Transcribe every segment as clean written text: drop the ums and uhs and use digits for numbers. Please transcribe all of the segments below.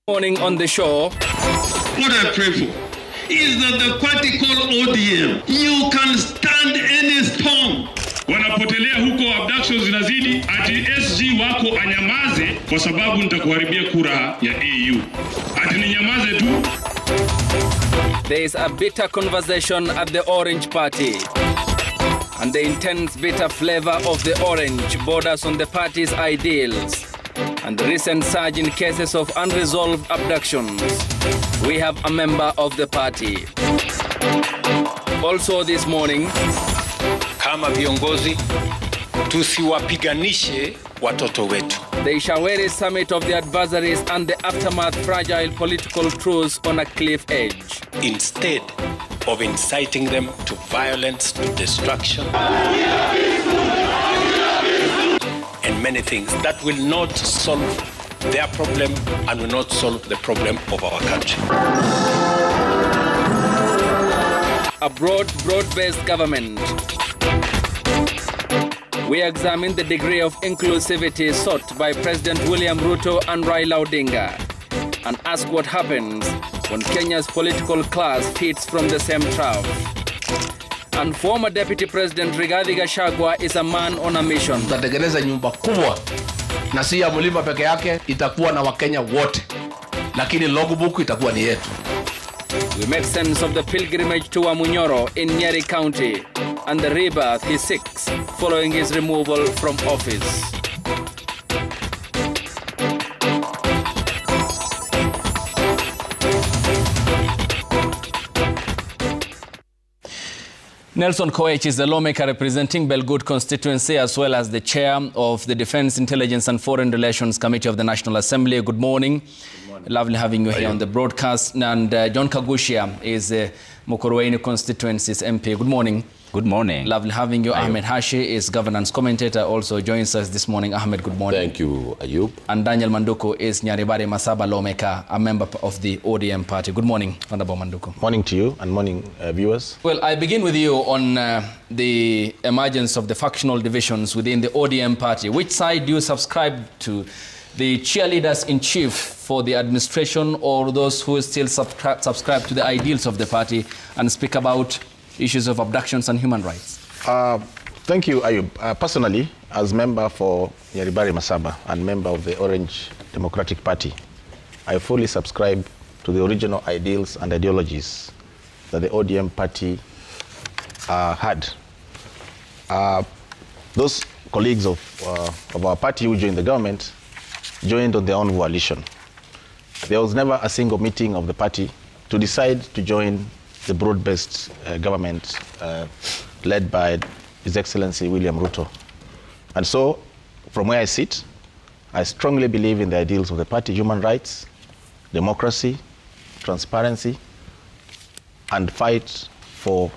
Morning on the show. What I pray for is that the party called ODM, you can stand any storm. Wanapotelea huko, abductions zinazidi, ati SG wako anyamaze kwa sababu nitakuharibia kura ya AU. Ati ninyamaze tu. There is a bitter conversation at the Orange Party. And the intense bitter flavor of the orange borders on the party's ideals. And the recent surge in cases of unresolved abductions. We have a member of the party. Also this morning, kama viongozi tusiwapiganishe watoto wetu. The Ishaweri summit of the adversaries and the aftermath fragile political truce on a cliff edge. Instead of inciting them to violence, to destruction, and many things that will not solve their problem and will not solve the problem of our country. A broad-based government. We examine the degree of inclusivity sought by President William Ruto and Raila Odinga and ask what happens when Kenya's political class feeds from the same trough. And former Deputy President Rigathi Gachagua is a man on a mission. Tutatengeneza nyumba kubwa na si ya Mulima peke yake, itakuwa na Wakenya wote. Lakini logbook itakuwa ni yetu. We make sense of the pilgrimage to Wamunyoro in Nyeri County and the rebirth he seeks following his removal from office. Nelson Koech is the lawmaker representing Belgood constituency as well as the chair of the Defense, Intelligence and Foreign Relations Committee of the National Assembly. Good morning. Good morning. Lovely having you here on the broadcast. And John Kagushia is Mukurweini constituency's MP. Good morning. Good morning. Lovely having you. Ahmed Hashi is governance commentator, also joins us this morning. Ahmed, good morning. Thank you, Ayub. And Daniel Manduku is Nyaribari Masaba lawmaker, a member of the ODM party. Good morning, Honorable Manduku. Morning to you and morning, viewers. Well, I begin with you on the emergence of the factional divisions within the ODM party. Which side do you subscribe to? The cheerleaders-in-chief for the administration or those who still subscribe to the ideals of the party and speak about issues of abductions and human rights? Thank you, Ayub. Personally, as member for Nyaribari Masaba and member of the Orange Democratic Party, I fully subscribe to the original ideals and ideologies that the ODM party had. Those colleagues of our party who joined the government joined on their own volition. There was never a single meeting of the party to decide to join the broad-based government led by His Excellency William Ruto. And so, from where I sit, I strongly believe in the ideals of the party: human rights, democracy, transparency, and fight for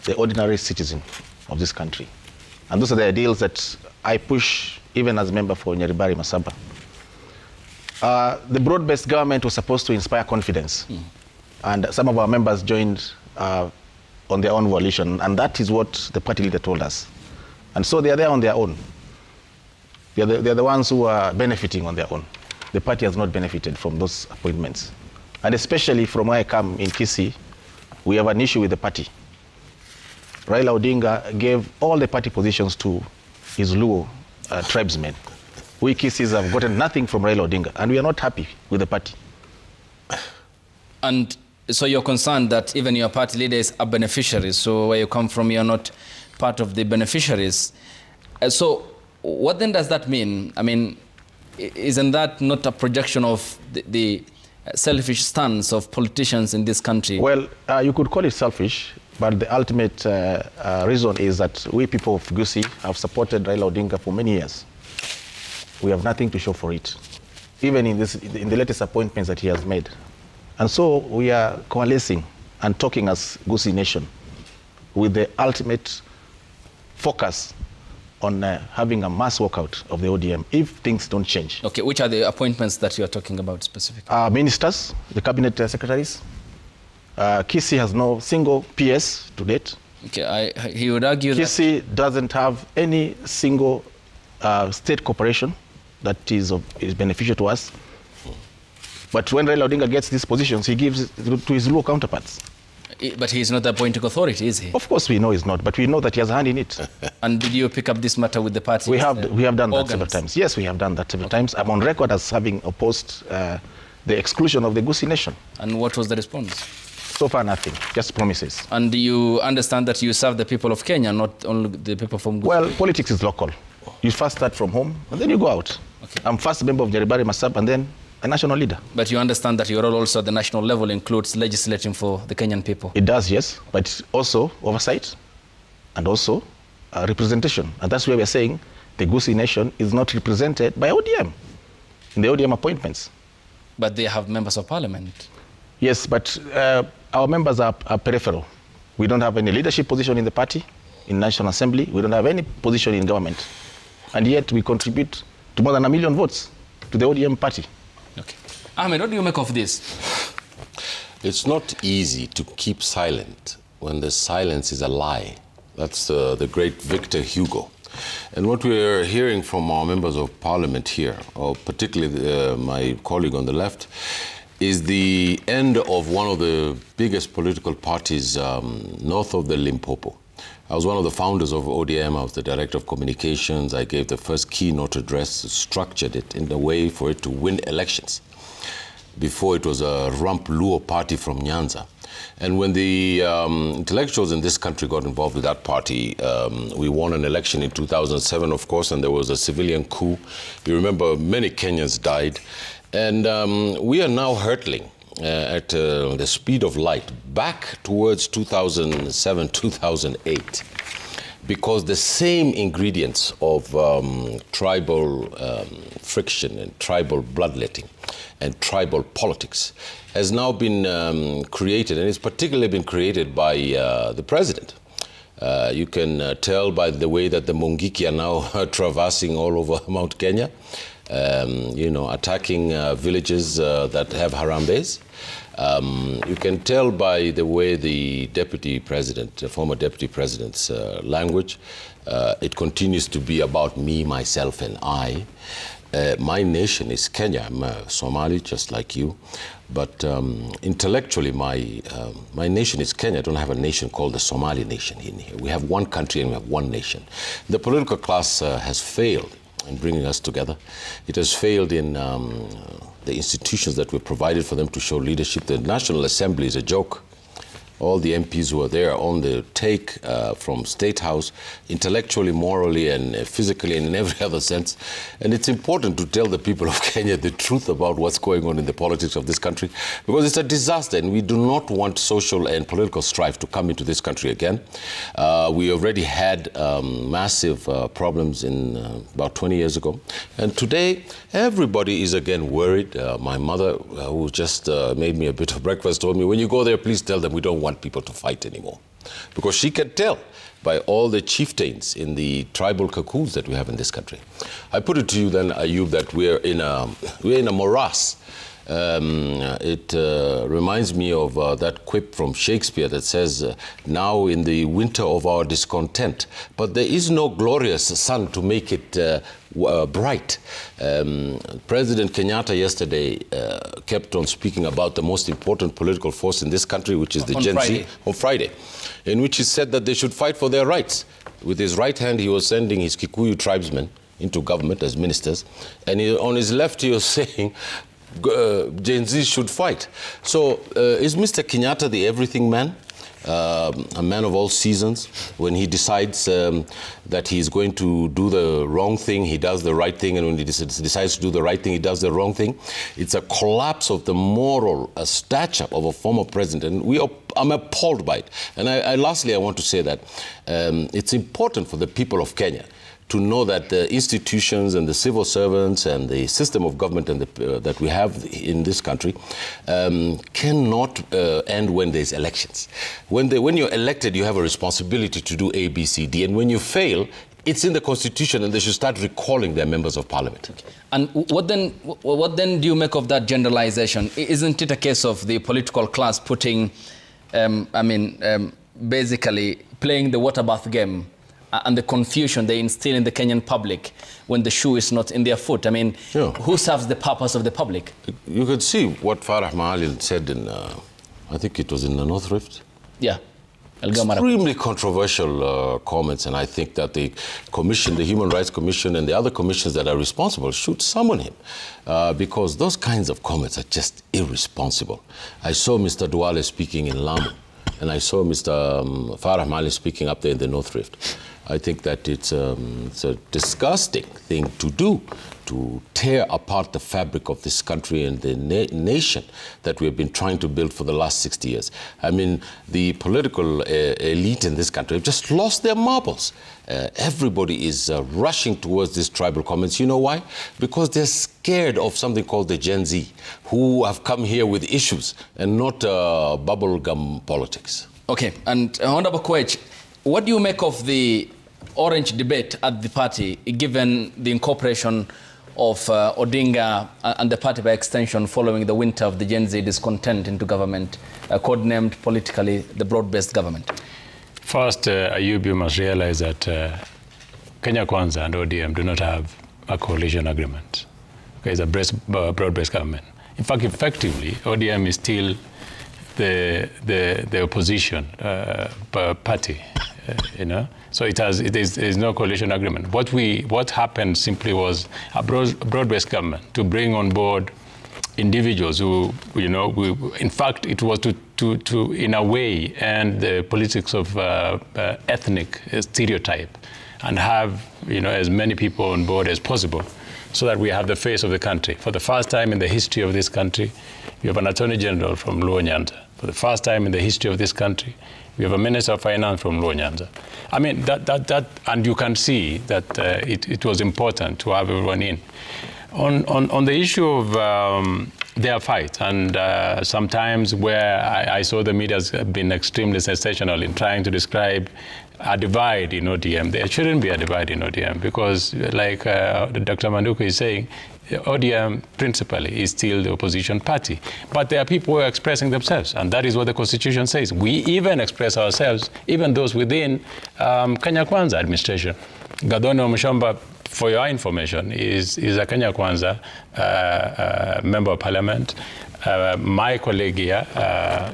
the ordinary citizen of this country. And those are the ideals that I push even as member for Nyaribari Masaba. The broad-based government was supposed to inspire confidence. And some of our members joined on their own volition, and that is what the party leader told us. And so they are there on their own. They're the ones who are benefiting on their own. The party has not benefited from those appointments. And especially from where I come in Kisii, we have an issue with the party. Raila Odinga gave all the party positions to his Luo tribesmen. We Kisiis have gotten nothing from Raila Odinga, and we are not happy with the party. And so you're concerned that even your party leaders are beneficiaries. So where you come from, you're not part of the beneficiaries. So what then does that mean? I mean, isn't that not a projection of the selfish stance of politicians in this country? Well, you could call it selfish, but the ultimate reason is that we people of Gusii have supported Raila Odinga for many years. We have nothing to show for it, even in the latest appointments that he has made. And so we are coalescing and talking as Gusii Nation with the ultimate focus on having a mass walkout of the ODM if things don't change. Okay, which are the appointments that you are talking about specifically? Ministers, the cabinet secretaries. Kisii has no single PS to date. Okay, he would argue Kisii doesn't have any single state corporation that is beneficial to us. But when Raila Odinga gets these positions, he gives it to his Luo counterparts. But he's not the appointing authority, is he? Of course we know he's not, but we know that he has a hand in it. And did you pick up this matter with the party? We have done that several times. Yes, we have done that several times. I'm on record as having opposed the exclusion of the Gusii Nation. And what was the response? So far, nothing. Just promises. And do you understand that you serve the people of Kenya, not only the people from Gusii? Well, politics is local. You first start from home, and then you go out. Okay. I'm first a member of Jaribari Masab, and then a national leader. But you understand that your role also at the national level includes legislating for the Kenyan people? It does, yes, but also oversight and also representation. And that's where we're saying the Gusii Nation is not represented by ODM in the ODM appointments. But they have members of parliament. Yes, but our members are peripheral. We don't have any leadership position in the party, in National Assembly. We don't have any position in government. And yet we contribute to more than 1 million votes to the ODM party. Okay. Ahmed, what do you make of this? It's not easy to keep silent when the silence is a lie. That's the great Victor Hugo. And what we're hearing from our members of parliament here, or particularly my colleague on the left, is the end of one of the biggest political parties north of the Limpopo. I was one of the founders of ODM. I was the director of communications. I gave the first keynote address, structured it in a way for it to win elections. Before it was a Rump Luo party from Nyanza. And when the intellectuals in this country got involved with that party, we won an election in 2007, of course, and there was a civilian coup. You remember many Kenyans died. And we are now hurtling at the speed of light back towards 2007, 2008, because the same ingredients of tribal friction and tribal bloodletting and tribal politics has now been created, and it's particularly been created by the president. You can tell by the way that the Mungiki are now traversing all over Mount Kenya, you know, attacking villages that have Harambes. You can tell by the way the deputy president, the former deputy president's language, it continues to be about me, myself, and I. My nation is Kenya. I'm a Somali, just like you. But intellectually, my nation is Kenya. I don't have a nation called the Somali nation in here. We have one country and we have one nation. The political class has failed in bringing us together. It has failed in the institutions that were provided for them to show leadership. The National Assembly is a joke. All the MPs who are there on the take from State House, intellectually, morally, and physically, and in every other sense. And it's important to tell the people of Kenya the truth about what's going on in the politics of this country, because it's a disaster, and we do not want social and political strife to come into this country again. We already had massive problems in about 20 years ago. And today, everybody is again worried. My mother, who just made me a bit of breakfast, told me, when you go there, please tell them we don't want people to fight anymore, because she can tell by all the chieftains in the tribal cocoons that we have in this country. I put it to you then, Ayub, that we're in a morass. It reminds me of that quip from Shakespeare that says, now in the winter of our discontent, but there is no glorious sun to make it bright. President Kenyatta yesterday kept on speaking about the most important political force in this country, which is the Gen Z, on Friday, in which he said that they should fight for their rights. With his right hand, he was sending his Kikuyu tribesmen into government as ministers, and on his left, he was saying, Gen Z should fight. So is Mr. Kenyatta the everything man? A man of all seasons? When he decides that he's going to do the wrong thing, he does the right thing, and when he decides to do the right thing, he does the wrong thing. It's a collapse of the moral stature of a former president, and I'm appalled by it. And lastly, I want to say that it's important for the people of Kenya to know that the institutions and the civil servants and the system of government and that we have in this country cannot end when there's elections. When you're elected, you have a responsibility to do A, B, C, D, and when you fail, it's in the Constitution, and they should start recalling their members of parliament. Okay. And what then do you make of that generalization? Isn't it a case of the political class putting, basically playing the water bath game and the confusion they instill in the Kenyan public when the shoe is not in their foot? I mean, who serves the purpose of the public? You could see what Farah Maalim said in, I think it was in the North Rift. Yeah. Extremely controversial comments, and I think that the Commission, the Human Rights Commission, and the other commissions that are responsible should summon him, because those kinds of comments are just irresponsible. I saw Mr. Duale speaking in Lamu, and I saw Mr. Farah Maalim speaking up there in the North Rift. I think that it's a disgusting thing to do, to tear apart the fabric of this country and the nation that we've been trying to build for the last 60 years. I mean, the political elite in this country have just lost their marbles. Everybody is rushing towards these tribal comments. You know why? Because they're scared of something called the Gen Z, who have come here with issues and not bubblegum politics. Okay, and Honorable Koech, what do you make of the orange debate at the party, given the incorporation of Odinga and the party by extension following the winter of the Gen Z discontent into government, codenamed politically the broad-based government? First, Ayub, you must realize that Kenya Kwanza and ODM do not have a coalition agreement. Okay, it's a broad-based government. In fact, effectively, ODM is still the opposition party, you know. So there's no coalition agreement. What happened simply was a broad-based government to bring on board individuals who, you know, in fact, it was to in a way end the politics of ethnic stereotype and have, you know, as many people on board as possible, so that we have the face of the country. For the first time in the history of this country, we have an Attorney General from Luo Nyanza. For the first time in the history of this country, we have a Minister of Finance from Luo Nyanza. I mean, and you can see that it was important to have everyone in. On the issue of their fight, and sometimes where I saw the media has been extremely sensational in trying to describe a divide in ODM. There shouldn't be a divide in ODM, because like Dr. Manduku is saying, ODM principally is still the opposition party. But there are people who are expressing themselves, and that is what the Constitution says. We even express ourselves, even those within Kenya Kwanza administration. Gadono Mushomba, for your information, is a Kenya Kwanza member of parliament. My colleague here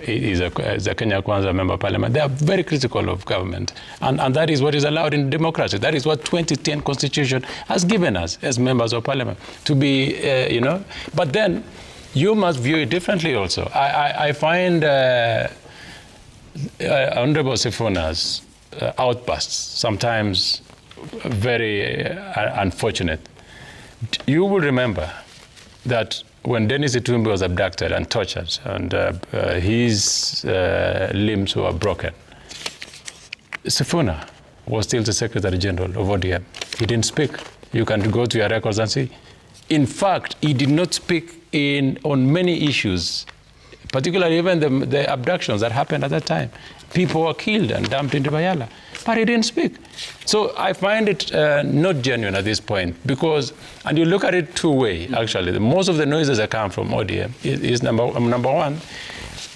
is a Kenya Kwanza member of parliament. They are very critical of government. And that is what is allowed in democracy. That is what 2010 Constitution has given us as members of parliament, to be, you know. But then you must view it differently also. I find Honorable Sifona's outbursts sometimes very unfortunate. You will remember that when Dennis Itumbi was abducted and tortured, and his limbs were broken, Sifuna was still the Secretary General of ODM. He didn't speak. You can go to your records and see. In fact, he did not speak on many issues, particularly even the abductions that happened at that time. People were killed and dumped into Bayala, but he didn't speak. So I find it not genuine at this point, because, and you look at it two-way, actually. Most of the noises that come from ODM is number one,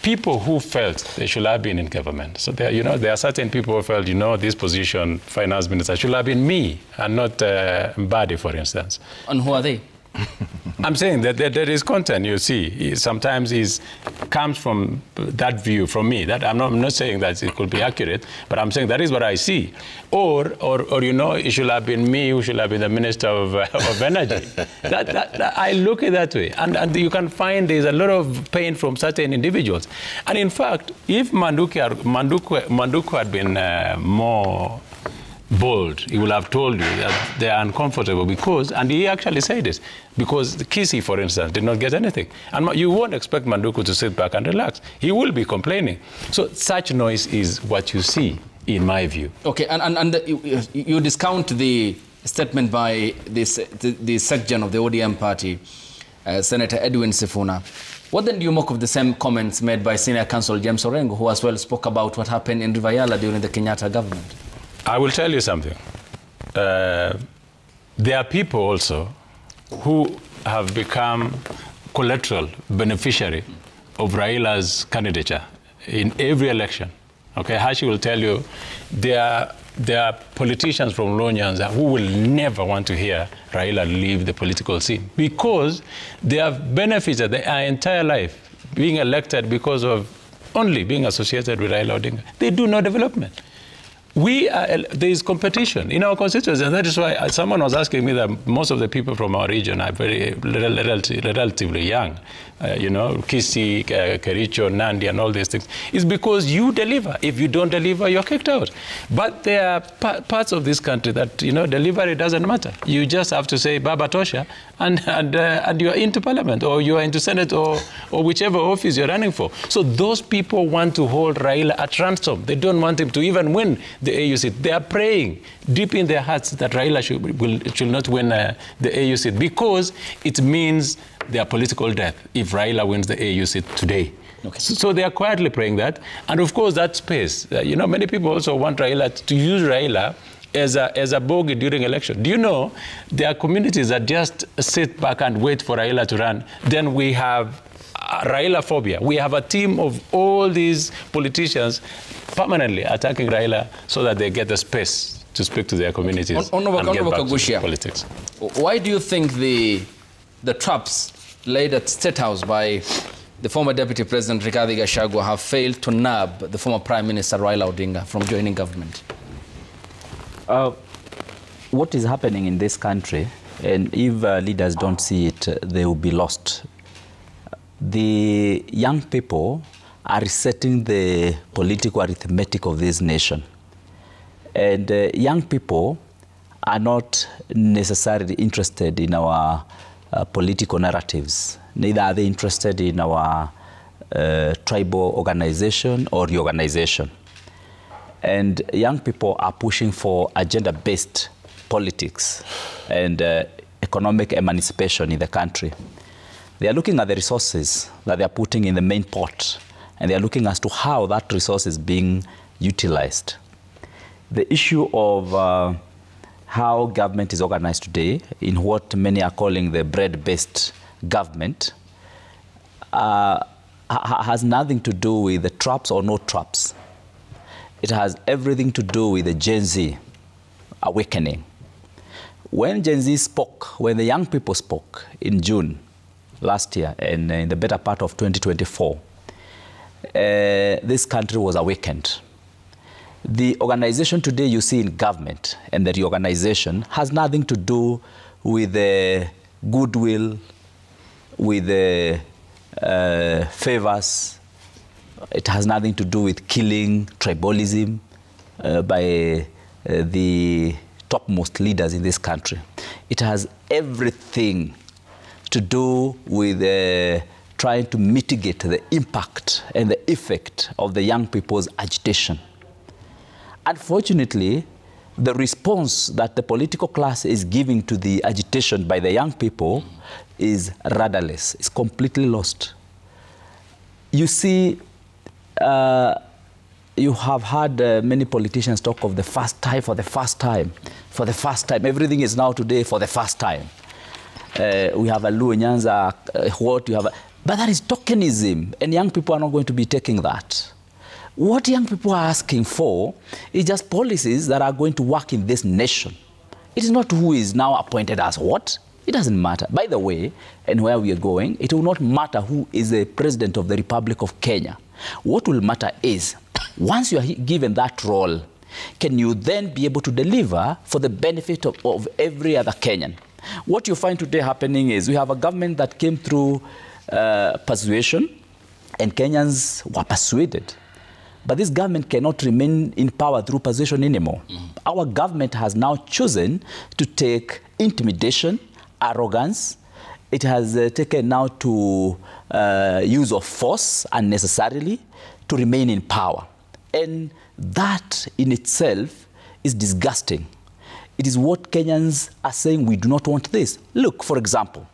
people who felt they should have been in government. So there, you know, there are certain people who felt, you know, this position, finance minister, should have been me and not Mbadi, for instance. And who are they? I'm saying that there is content, you see. Sometimes it comes from that view, from me. That I'm not saying that it could be accurate, but I'm saying that is what I see. Or you know, it should have been me who should have been the Minister of Energy. that I look at it that way. And you can find there's a lot of pain from certain individuals. And in fact, if Manduku had been more bold, he will have told you that they are uncomfortable because, and he actually said this, because Kisi, for instance, did not get anything. And you won't expect Manduku to sit back and relax. He will be complaining. So such noise is what you see, in my view. Okay, and you discount the statement by the SecGen of the ODM party, Senator Edwin Sifuna. What then do you make of the same comments made by Senior Counsel James Orengo, who as well spoke about what happened in Rivayala during the Kenyatta government? I will tell you something. There are people also who have become collateral beneficiary of Raila's candidature in every election. Okay, Hashi will tell you there are there are politicians from Luo Nyanza who will never want to hear Raila leave the political scene because they have benefited their entire life being elected because of only being associated with Raila Odinga. They do no development. There is competition in our constituency, and that is why someone was asking me that most of the people from our region are very relatively young. Kisii, Kericho, Nandi, and all these things. It's because you deliver. If you don't deliver, you're kicked out. But there are parts of this country that, delivery doesn't matter. You just have to say, Baba Tosha, and you're into parliament, or you're into Senate, or whichever office you're running for. So those people want to hold Raila at ransom. They don't want him to even win the AU seat. They are praying deep in their hearts that Raila should not win the AU seat because it means their political death if Raila wins the AU seat today. Okay. So they are quietly praying that. And of course, that space, many people also want Raila to use Raila as a bogey during election. Do you know there are communities that just sit back and wait for Raila to run? Then we have Raila phobia. We have a team of all these politicians permanently attacking Raila so that they get the space to speak to their communities and get back to politics. Why do you think the traps laid at State House by the former Deputy President Rigathi Gachagua have failed to nab the former Prime Minister Raila Odinga from joining government? What is happening in this country, and if leaders don't see it, they will be lost. The young people are resetting the political arithmetic of this nation. And young people are not necessarily interested in our political narratives. Neither are they interested in our tribal organization or reorganization. And young people are pushing for agenda-based politics and economic emancipation in the country. They are looking at the resources that they are putting in the main pot, and they are looking as to how that resource is being utilized. The issue of how government is organized today, in what many are calling the bread-based government, has nothing to do with the traps or no traps. It has everything to do with the Gen Z awakening. When Gen Z spoke, when the young people spoke in June last year and in the better part of 2024, this country was awakened. The organization today you see in government and the reorganization has nothing to do with the goodwill, with the favors. It has nothing to do with killing tribalism by the topmost leaders in this country. It has everything to do with trying to mitigate the impact and the effect of the young people's agitation. Unfortunately, the response that the political class is giving to the agitation by the young people is rudderless. It's completely lost. You see, you have had many politicians talk of the first time, for the first time, for the first time. Everything is now today for the first time. We have a Luo Nyanza, but that is tokenism, and young people are not going to be taking that. What young people are asking for is just policies that are going to work in this nation. It is not who is now appointed as what. It doesn't matter. By the way, and where we are going, it will not matter who is the president of the Republic of Kenya. What will matter is, once you are given that role, can you then be able to deliver for the benefit of every other Kenyan? What you find today happening is we have a government that came through persuasion, and Kenyans were persuaded. But this government cannot remain in power through persuasion anymore. Our government has now chosen to take intimidation, arrogance. It has taken now to use of force unnecessarily to remain in power. And that in itself is disgusting. It is what Kenyans are saying, we do not want this. Look, for example,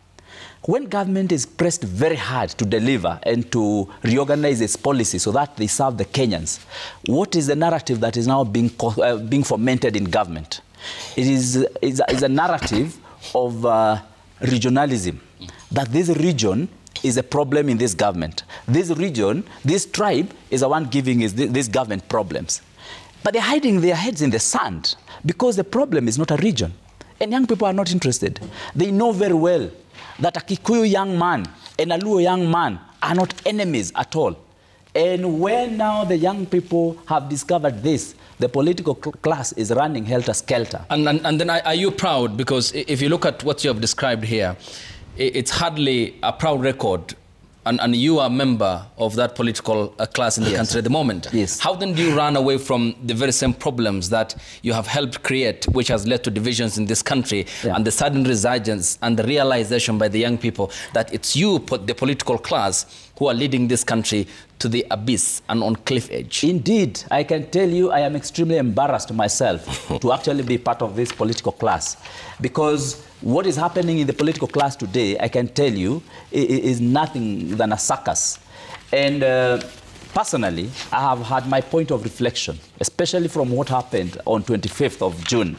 when government is pressed very hard to deliver and to reorganize its policy so that they serve the Kenyans, what is the narrative that is now being fomented in government? It is a narrative of regionalism, that this region is a problem in this government. This region, this tribe is the one giving this government problems. But they're hiding their heads in the sand because the problem is not a region. And young people are not interested. They know very well that a Kikuyu young man and a Luo young man are not enemies at all. And when now the young people have discovered this, the political class is running helter-skelter. And then are you proud? Because if you look at what you have described here, it's hardly a proud record. And you are a member of that political class in the country at the moment. Yes. How then do you run away from the very same problems that you have helped create, which has led to divisions in this country, and the sudden resurgence and the realization by the young people that it's you, the political class, who are leading this country to the abyss and on cliff edge? Indeed, I can tell you I am extremely embarrassed myself to actually be part of this political class, because what is happening in the political class today, I can tell you, is nothing than a circus. And personally, I have had my point of reflection, especially from what happened on 25th of June.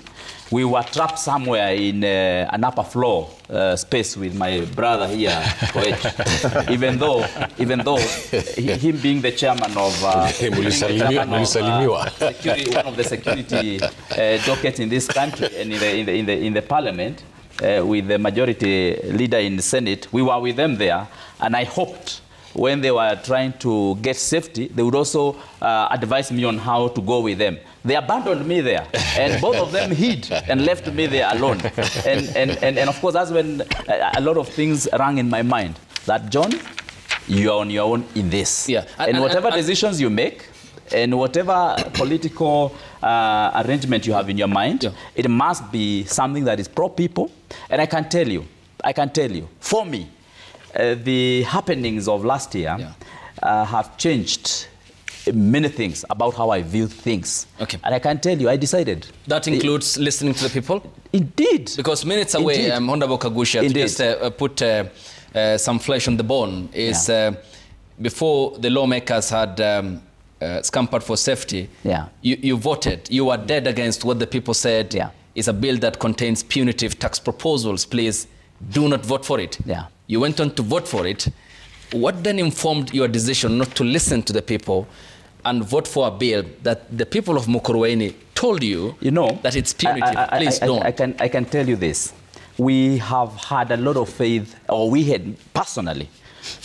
We were trapped somewhere in an upper floor space with my brother here, Koech. even though him being the chairman of one of the security dockets in this country and in the parliament, with the majority leader in the Senate, we were with them there, and I hoped when they were trying to get safety, they would also advise me on how to go with them. They abandoned me there, and both of them hid and left me there alone. And of course, that's when a lot of things rang in my mind, that, John, you are on your own in this. Yeah. And whatever decisions you make, and whatever political arrangement you have in your mind, it must be something that is pro-people. And I can tell you, for me, the happenings of last year have changed many things about how I view things. Okay. And I can tell you, I decided. That includes listening to the people? Indeed. Because minutes away, Honorable Kagusha, to just put some flesh on the bone, is before the lawmakers had scampered for safety, you voted. You were dead against what the people said is a bill that contains punitive tax proposals. Please do not vote for it. You went on to vote for it. What then informed your decision not to listen to the people and vote for a bill that the people of Mukurweini told you, that it's punitive? Please don't. I can tell you this. We have had a lot of faith, or we had personally.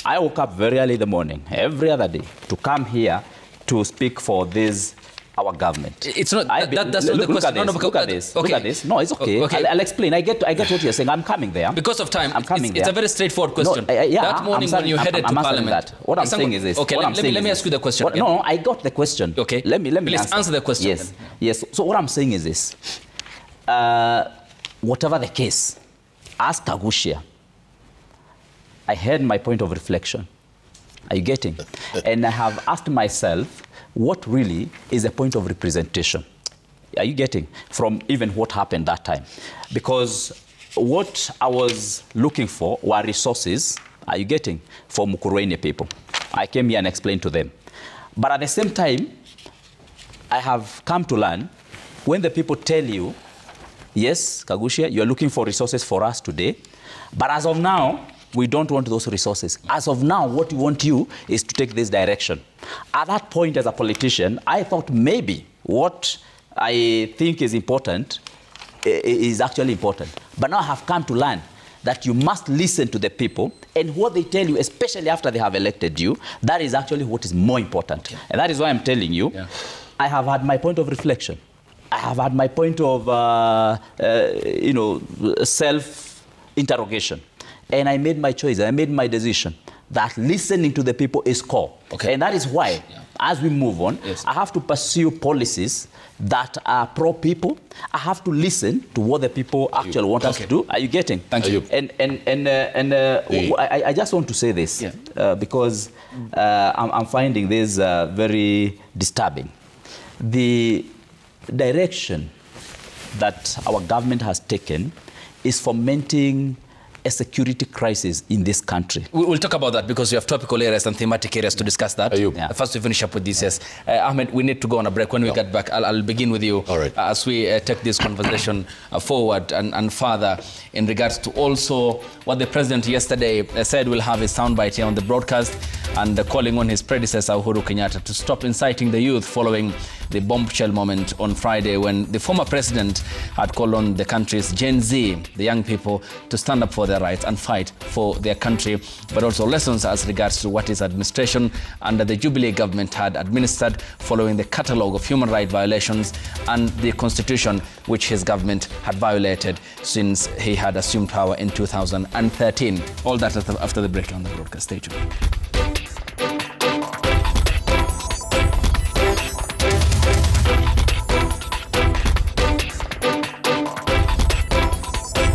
I woke up very early in the morning, every other day, to come here to speak for this, our government. It's not, that's not the question. Look at this. Look at this. No, it's okay. I'll explain. I get what you're saying. I'm coming there. Because of time, I'm coming it's a very straightforward question. No, that morning when you headed to Parliament. What I'm saying is this. Okay, let me ask you the question. No, I got the question. Okay. Let me Please answer the question. Yes. So what I'm saying is this. Whatever the case, as Kagusha, I had my point of reflection. Are you getting? And I have asked myself, what really is a point of representation? Are you getting? From even what happened that time. Because what I was looking for were resources, are you getting, for Mukurweini people. I came here and explained to them. But at the same time, I have come to learn, when the people tell you, yes, Kagusha, you're looking for resources for us today, but as of now, we don't want those resources. As of now, what we want you is to take this direction. At that point, as a politician, I thought maybe what I think is important is actually important. But now I have come to learn that you must listen to the people, and what they tell you, especially after they have elected you, that is actually what is more important. And that is why I'm telling you, I have had my point of reflection. I have had my point of, self-interrogation. And I made my choice. I made my decision that listening to the people is core. Okay. And that is why, as we move on, I have to pursue policies that are pro-people. I have to listen to what the people actually want us to do. Are you getting? Thank you. I just want to say this because I'm finding this very disturbing. The direction that our government has taken is fomenting a security crisis in this country. We'll talk about that because we have topical areas and thematic areas to discuss that. Yeah. First, we finish up with this. Yes. Ahmed, we need to go on a break. When we get back, I'll begin with you. All right. As we take this conversation forward and further in regards to also what the president yesterday said will have a soundbite here on the broadcast, and calling on his predecessor, Uhuru Kenyatta, to stop inciting the youth following the bombshell moment on Friday when the former president had called on the country's Gen Z, the young people, to stand up for their rights and fight for their country, but also lessons as regards to what his administration under the Jubilee government had administered following the catalogue of human rights violations and the constitution which his government had violated since he had assumed power in 2013. All that after the break on the broadcast station.